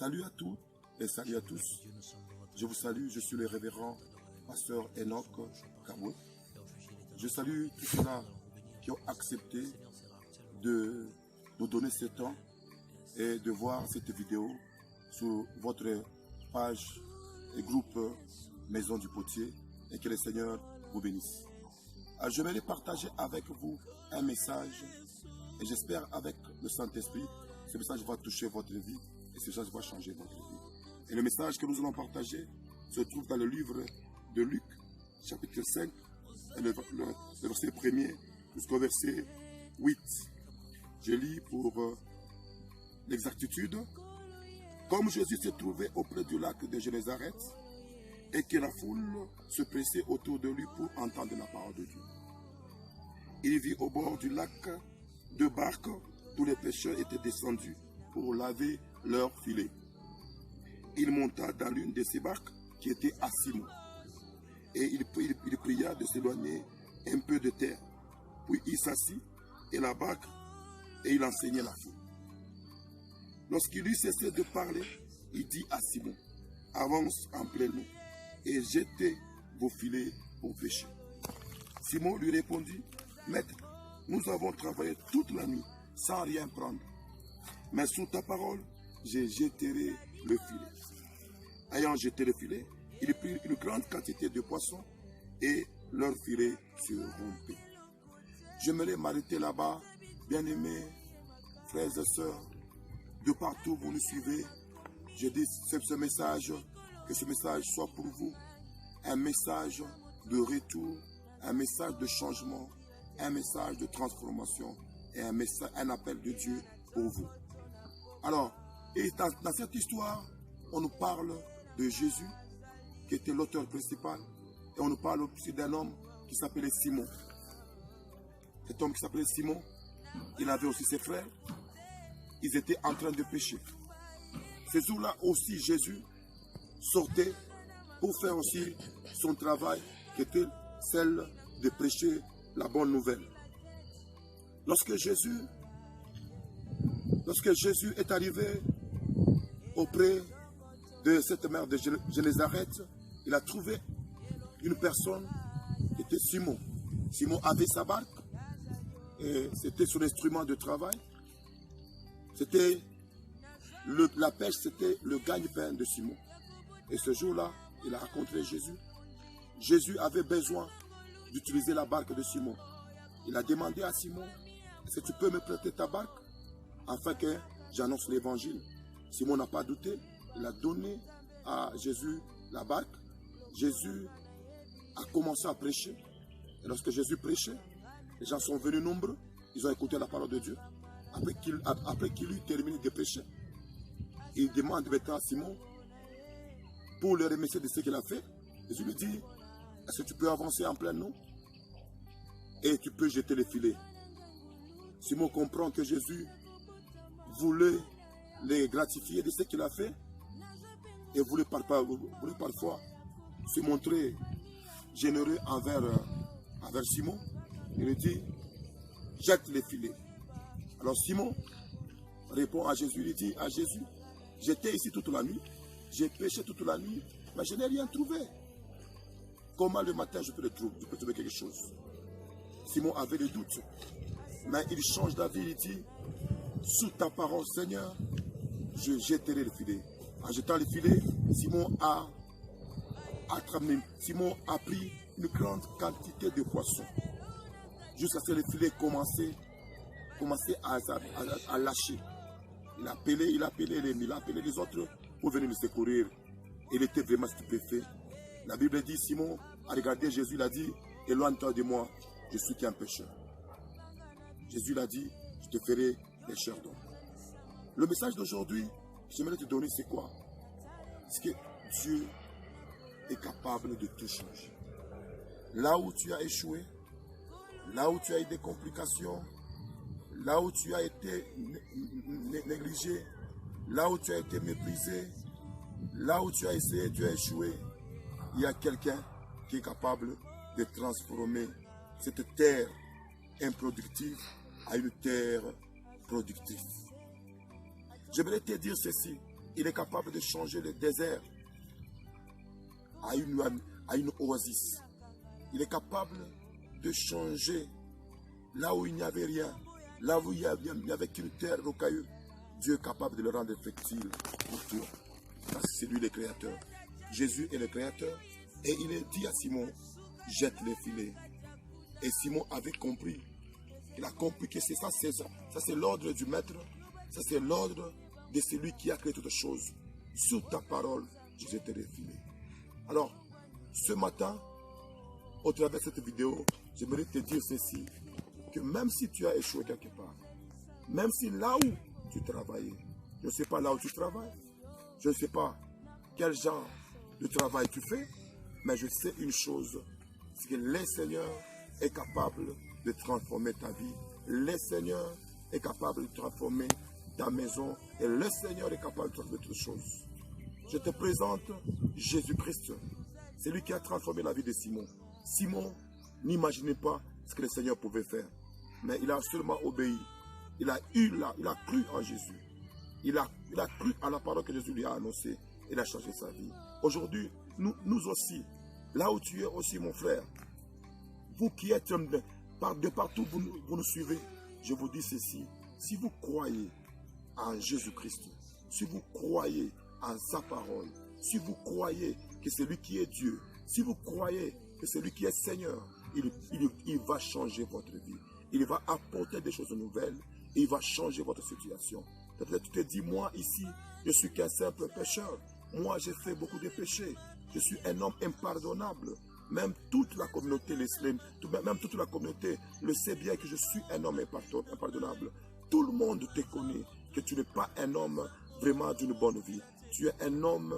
Salut à tous et salut à tous. Je vous salue, je suis le révérend pasteur Enoch Kabwe. Je salue tous ceux-là qui ont accepté de nous donner ce temps et de voir cette vidéo sur votre page et groupe Maison du Potier et que le Seigneur vous bénisse. Je vais partager avec vous un message et j'espère avec le Saint-Esprit, ce message va toucher votre vie et ce message va changer votre vie. Et le message que nous allons partager se trouve dans le livre de Luc, chapitre 5, et le verset 1er jusqu'au verset 8. Je lis pour l'exactitude. Comme Jésus se trouvait auprès du lac de Génézareth et que la foule se pressait autour de lui pour entendre la parole de Dieu, il vit au bord du lac deux barques où les pêcheurs étaient descendus pour laver leurs filets. Il monta dans l'une de ces barques qui était à Simon et il pria de s'éloigner un peu de terre. Puis il s'assit et la barque et il enseignait la foule. Lorsqu'il eut cessé de parler, il dit à Simon: avance en pleine eau et jetez vos filets pour pêcher. Simon lui répondit: Maître, nous avons travaillé toute la nuit sans rien prendre, mais sous ta parole, je jetterai le filet. Ayant jeté le filet, il prit une grande quantité de poissons et leur filet se rompit. J'aimerais m'arrêter là-bas, bien-aimés, frères et sœurs, de partout où vous nous suivez. Je dis ce message, que ce message soit pour vous un message de retour, un message de changement, un message de transformation et un appel de Dieu pour vous. Alors, et dans cette histoire, on nous parle de Jésus, qui était l'auteur principal, et on nous parle aussi d'un homme qui s'appelait Simon. Cet homme qui s'appelait Simon, il avait aussi ses frères, ils étaient en train de pêcher. Ce jour-là aussi, Jésus sortait pour faire aussi son travail, qui était celle de prêcher la bonne nouvelle. Lorsque Jésus est arrivé auprès de cette mer de Génézareth, il a trouvé une personne qui était Simon. Simon avait sa barque et c'était son instrument de travail. C'était la pêche, c'était le gagne-pain de Simon. Et ce jour-là, il a rencontré Jésus. Jésus avait besoin d'utiliser la barque de Simon. Il a demandé à Simon: est-ce que tu peux me prêter ta barque afin que j'annonce l'évangile? Simon n'a pas douté. Il a donné à Jésus la barque. Jésus a commencé à prêcher. Et lorsque Jésus prêchait, les gens sont venus nombreux. Ils ont écouté la parole de Dieu. Après qu'il eut terminé de prêcher, il demande maintenant à Simon pour le remercier de ce qu'il a fait. Jésus lui dit: est-ce que tu peux avancer en pleine eau et tu peux jeter les filets? Simon comprend que Jésus voulait les gratifier de ce qu'il a fait et voulait parfois se montrer généreux envers Simon. Il lui dit: jette les filets. Alors Simon répond à Jésus, il dit à Jésus: j'étais ici toute la nuit, j'ai pêché toute la nuit, mais je n'ai rien trouvé. Comment le matin je peux trouver quelque chose? Simon avait des doutes, mais il change d'avis, il dit: sous ta parole, Seigneur, je jetterai le filet. En jetant le filet, Simon a pris une grande quantité de poissons, jusqu'à ce que le filet commençait à lâcher. Il a appelé les autres pour venir le secourir. Il était vraiment stupéfait. La Bible dit: Simon a regardé Jésus, il a dit: éloigne-toi de moi, je suis qu'un pécheur. Jésus l'a dit: je te ferai pécheur d'homme. Le message d'aujourd'hui, j'aimerais te donner, c'est quoi? C'est que Dieu est capable de tout changer. Là où tu as échoué, là où tu as eu des complications, là où tu as été négligé, là où tu as été méprisé, là où tu as essayé, tu as échoué, il y a quelqu'un qui est capable de transformer cette terre improductive à une terre productive. J'aimerais te dire ceci. Il est capable de changer le désert à une oasis. Il est capable de changer là où il n'y avait rien, là où il n'y avait qu'une terre rocailleuse. Dieu est capable de le rendre fertile pour toi. Parce que c'est lui le créateur. Jésus est le créateur. Et il est dit à Simon, jette les filets. Et Simon avait compris. Il a compris que c'est ça, c'est l'ordre du maître. Ça, c'est l'ordre de celui qui a créé toutes choses. Sous ta parole, je jetterai les filets. Alors, ce matin, au travers de cette vidéo, j'aimerais te dire ceci, que même si tu as échoué quelque part, même si là où tu travaillais, je ne sais pas là où tu travailles, je ne sais pas quel genre de travail tu fais, mais je sais une chose, c'est que le Seigneur est capable de transformer ta vie. Le Seigneur est capable de transformer ta maison et le Seigneur est capable de transformer toutes choses. Je te présente Jésus-Christ. C'est lui qui a transformé la vie de Simon. Simon n'imaginait pas ce que le Seigneur pouvait faire. Mais il a seulement obéi. Il a cru en Jésus. Il a cru à la parole que Jésus lui a annoncée. Il a changé sa vie. Aujourd'hui, nous aussi, là où tu es aussi mon frère, vous qui êtes de partout, vous nous suivez, je vous dis ceci. Si vous croyez en Jésus-Christ, si vous croyez en sa parole, si vous croyez que c'est lui qui est Dieu, si vous croyez que c'est lui qui est Seigneur, il va changer votre vie. Il va apporter des choses nouvelles. Et il va changer votre situation. Peut-être tu te dis, moi ici, je suis qu'un simple pécheur. Moi, j'ai fait beaucoup de péchés. Je suis un homme impardonnable. Même toute la communauté, même toute la communauté le sait bien que je suis un homme impardonnable. Tout le monde te connaît, que tu n'es pas un homme vraiment d'une bonne vie. Tu es un homme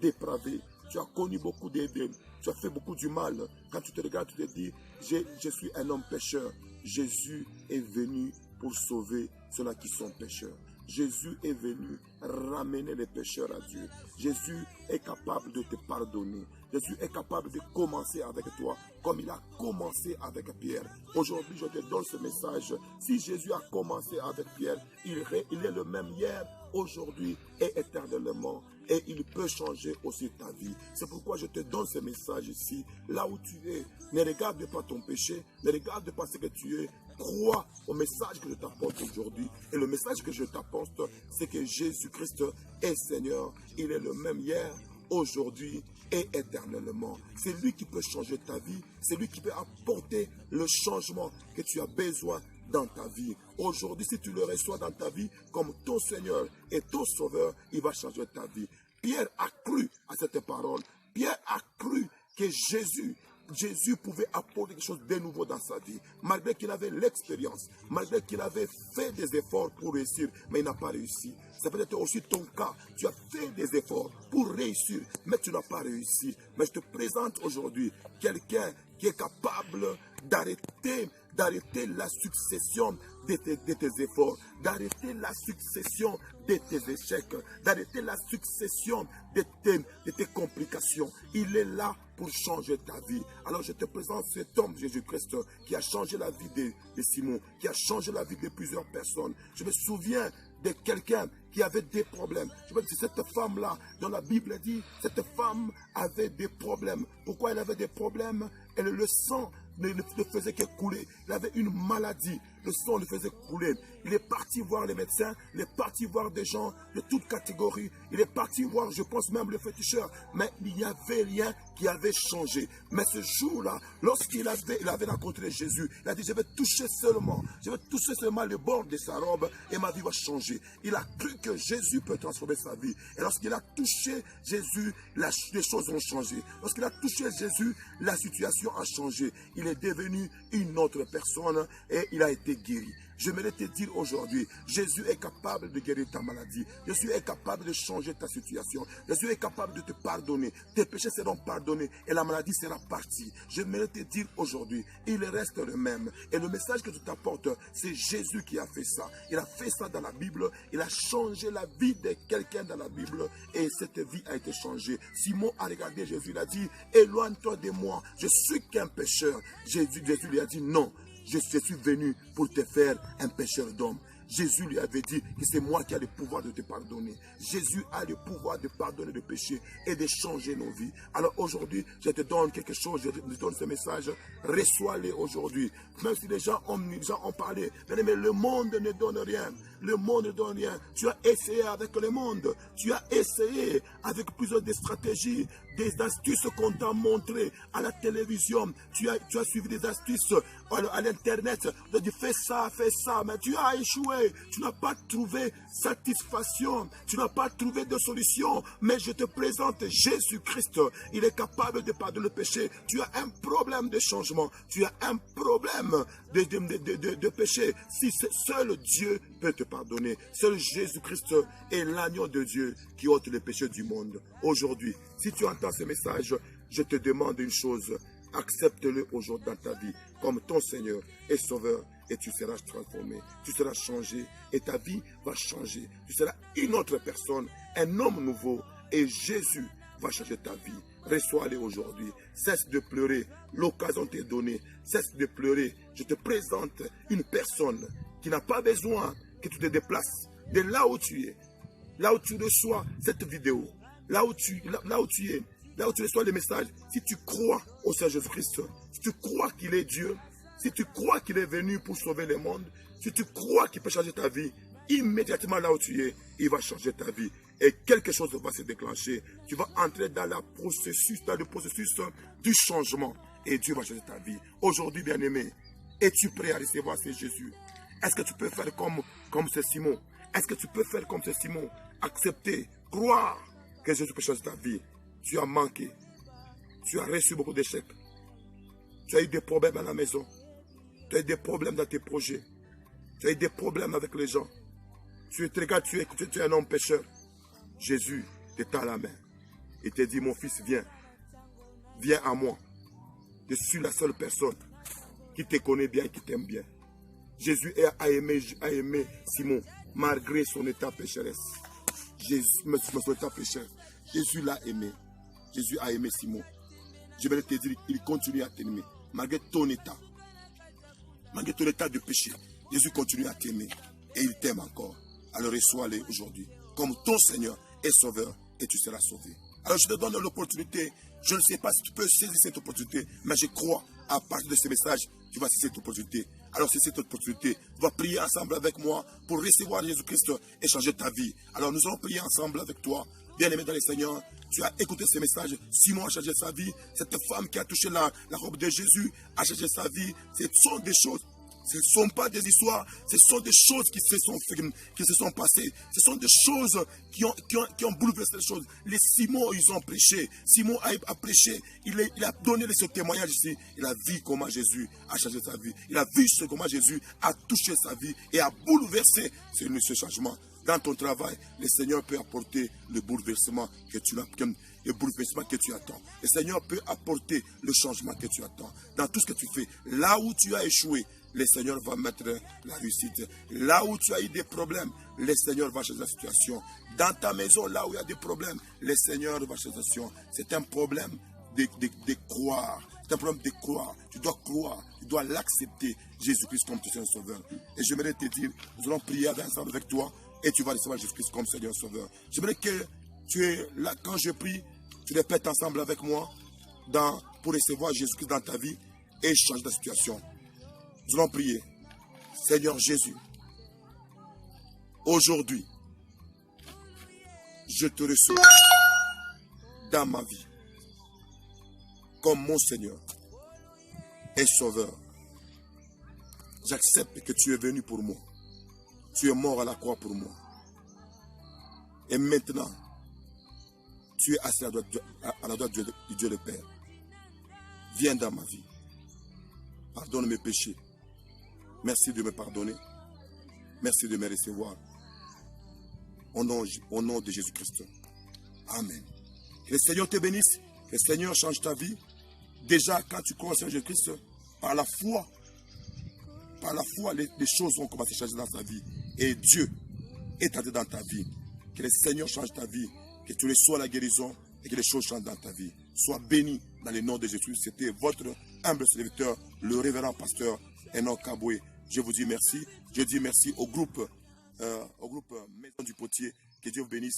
dépravé. Tu as connu beaucoup tu as fait beaucoup du mal. Quand tu te regardes, tu te dis, je suis un homme pécheur. Jésus est venu pour sauver ceux-là qui sont pécheurs. Jésus est venu ramener les pécheurs à Dieu. Jésus est capable de te pardonner. Jésus est capable de commencer avec toi comme il a commencé avec Pierre. Aujourd'hui, je te donne ce message. Si Jésus a commencé avec Pierre, il est le même hier, aujourd'hui et éternellement. Et il peut changer aussi ta vie. C'est pourquoi je te donne ce message ici. Là où tu es, ne regarde pas ton péché, ne regarde pas ce que tu es. Crois au message que je t'apporte aujourd'hui. Et le message que je t'apporte, c'est que Jésus-Christ est Seigneur. Il est le même hier, aujourd'hui et éternellement. C'est lui qui peut changer ta vie. C'est lui qui peut apporter le changement que tu as besoin dans ta vie. Aujourd'hui, si tu le reçois dans ta vie comme ton Seigneur et ton Sauveur, il va changer ta vie. Pierre a cru à cette parole. Pierre a cru que Jésus pouvait apporter quelque chose de nouveau dans sa vie. Malgré qu'il avait l'expérience, malgré qu'il avait fait des efforts pour réussir, mais il n'a pas réussi. C'est peut-être aussi ton cas. Tu as fait des efforts pour réussir, mais tu n'as pas réussi. Mais je te présente aujourd'hui quelqu'un qui est capable d'arrêter la succession de tes efforts, d'arrêter la succession de tes échecs, d'arrêter la succession de tes complications. Il est là pour changer ta vie. Alors je te présente cet homme Jésus-Christ qui a changé la vie de Simon, qui a changé la vie de plusieurs personnes. Je me souviens de quelqu'un qui avait des problèmes. Je me dis, cette femme-là, dans la Bible dit, cette femme avait des problèmes. Pourquoi elle avait des problèmes? Le sang ne faisait que couler. Il avait une maladie. Le sang le faisait couler. Il est parti voir les médecins. Il est parti voir des gens de toutes catégories. Il est parti voir, je pense même, le féticheur. Mais il n'y avait rien qui avait changé. Mais ce jour-là, lorsqu'il avait rencontré Jésus, il a dit, je vais toucher seulement le bord de sa robe et ma vie va changer. Il a cru que Jésus peut transformer sa vie. Et lorsqu'il a touché Jésus, les choses ont changé. Lorsqu'il a touché Jésus, la situation a changé. Il est devenu une autre personne et il a été guéri. J'aimerais te dire aujourd'hui, Jésus est capable de guérir ta maladie. Jésus est capable de changer ta situation. Jésus est capable de te pardonner. Tes péchés seront pardonnés et la maladie sera partie. J'aimerais te dire aujourd'hui, il reste le même. Et le message que je t'apporte, c'est Jésus qui a fait ça. Il a fait ça dans la Bible. Il a changé la vie de quelqu'un dans la Bible et cette vie a été changée. Simon a regardé Jésus, il a dit, éloigne-toi de moi, je suis qu'un pécheur. Jésus lui a dit, non. Je suis venu pour te faire un pécheur d'homme. Jésus lui avait dit que c'est moi qui ai le pouvoir de te pardonner. Jésus a le pouvoir de pardonner le péché et de changer nos vies. Alors aujourd'hui, je te donne quelque chose, je te donne ce message, reçois-le aujourd'hui. Même si les gens ont parlé, mais le monde ne donne rien. Le monde ne donne rien. Tu as essayé avec le monde. Tu as essayé avec plusieurs des stratégies, des astuces qu'on t'a montrées à la télévision. Tu as suivi des astuces à l'internet. Tu as dit fais ça, mais tu as échoué. Tu n'as pas trouvé satisfaction. Tu n'as pas trouvé de solution. Mais je te présente Jésus-Christ. Il est capable de pardonner le péché. Tu as un problème de changement. Tu as un problème de péché. Si seul Dieu peut te pardonner. Seul Jésus-Christ est l'agneau de Dieu qui ôte les péchés du monde. Aujourd'hui, si tu entends ce message, je te demande une chose. Accepte-le aujourd'hui dans ta vie comme ton Seigneur et Sauveur et tu seras transformé. Tu seras changé et ta vie va changer. Tu seras une autre personne, un homme nouveau et Jésus va changer ta vie. Reçois-le aujourd'hui. Cesse de pleurer. L'occasion t'est donnée. Cesse de pleurer. Je te présente une personne qui n'a pas besoin que tu te déplaces de là où tu es. Là où tu reçois cette vidéo. Là où tu es. Là où tu reçois les messages. Si tu crois au Seigneur Jésus-Christ. Si tu crois qu'il est Dieu. Si tu crois qu'il est venu pour sauver le monde. Si tu crois qu'il peut changer ta vie. Immédiatement là où tu es. Il va changer ta vie. Et quelque chose va se déclencher. Tu vas entrer dans le processus du changement. Et Dieu va changer ta vie. Aujourd'hui, bien-aimé, es-tu prêt à recevoir ce Jésus? Est-ce que tu peux faire comme ce Simon? Est-ce que tu peux faire comme ce Simon? Accepter, croire que Jésus peut changer ta vie. Tu as manqué. Tu as reçu beaucoup d'échecs. Tu as eu des problèmes à la maison. Tu as eu des problèmes dans tes projets. Tu as eu des problèmes avec les gens. Tu es un homme pécheur. Jésus te tend la main. Il te dit, mon fils, viens. Viens à moi. Je suis la seule personne qui te connaît bien et qui t'aime bien. Jésus a aimé Simon, malgré son état pécheresse. Son état pécheur. Jésus l'a aimé. Jésus a aimé Simon. Je vais te dire, il continue à t'aimer. Malgré ton état de péché, Jésus continue à t'aimer. Et il t'aime encore. Alors reçois-le aujourd'hui comme ton Seigneur et Sauveur et tu seras sauvé. Alors je te donne l'opportunité. Je ne sais pas si tu peux saisir cette opportunité, mais je crois à partir de ce message, tu vas saisir cette opportunité. Alors c'est cette opportunité. Tu vas prier ensemble avec moi pour recevoir Jésus-Christ et changer ta vie. Alors nous allons prier ensemble avec toi. Bien-aimé dans le Seigneur, tu as écouté ce message. Simon a changé sa vie. Cette femme qui a touché la robe de Jésus a changé sa vie. Ce sont des choses. Ce ne sont pas des histoires, ce sont des choses qui se sont passées. Ce sont des choses qui ont bouleversé les choses. Les Simon, ils ont prêché. Simon a prêché. Il a donné ce témoignage ici. Il a vu comment Jésus a changé sa vie. Il a vu comment Jésus a touché sa vie et a bouleversé ce changement. Dans ton travail, le Seigneur peut apporter le bouleversement que tu attends. Le Seigneur peut apporter le changement que tu attends. Dans tout ce que tu fais, là où tu as échoué, le Seigneur va mettre la réussite. Là où tu as eu des problèmes, le Seigneur va changer la situation. Dans ta maison, là où il y a des problèmes, le Seigneur va changer la situation. C'est un problème de croire. C'est un problème de croire. Tu dois croire. Tu dois l'accepter. Jésus-Christ comme ton Seigneur Sauveur. Et j'aimerais te dire, nous allons prier ensemble avec toi. Et tu vas recevoir Jésus-Christ comme Seigneur Sauveur. J'aimerais que tu es là quand je prie. Tu répètes ensemble avec moi pour recevoir Jésus-Christ dans ta vie et changer ta situation. Nous allons prier. Seigneur Jésus, aujourd'hui, je te reçois dans ma vie comme mon Seigneur et Sauveur. J'accepte que tu es venu pour moi. Tu es mort à la croix pour moi. Et maintenant, tu es assis à la droite du Dieu le Père. Viens dans ma vie. Pardonne mes péchés. Merci de me pardonner. Merci de me recevoir. Au nom de Jésus-Christ. Amen. Que le Seigneur te bénisse. Que le Seigneur change ta vie. Déjà, quand tu crois au Seigneur Jésus-Christ, par la foi, les choses vont commencer à changer dans ta vie. Et Dieu est entré dans ta vie. Que le Seigneur change ta vie. Que tu reçois la guérison et que les choses changent dans ta vie. Sois béni dans le nom de Jésus. C'était votre humble serviteur, le révérend pasteur Enoch Kaboué, Je vous dis merci. Je dis merci au groupe Maison du Potier. Que Dieu vous bénisse.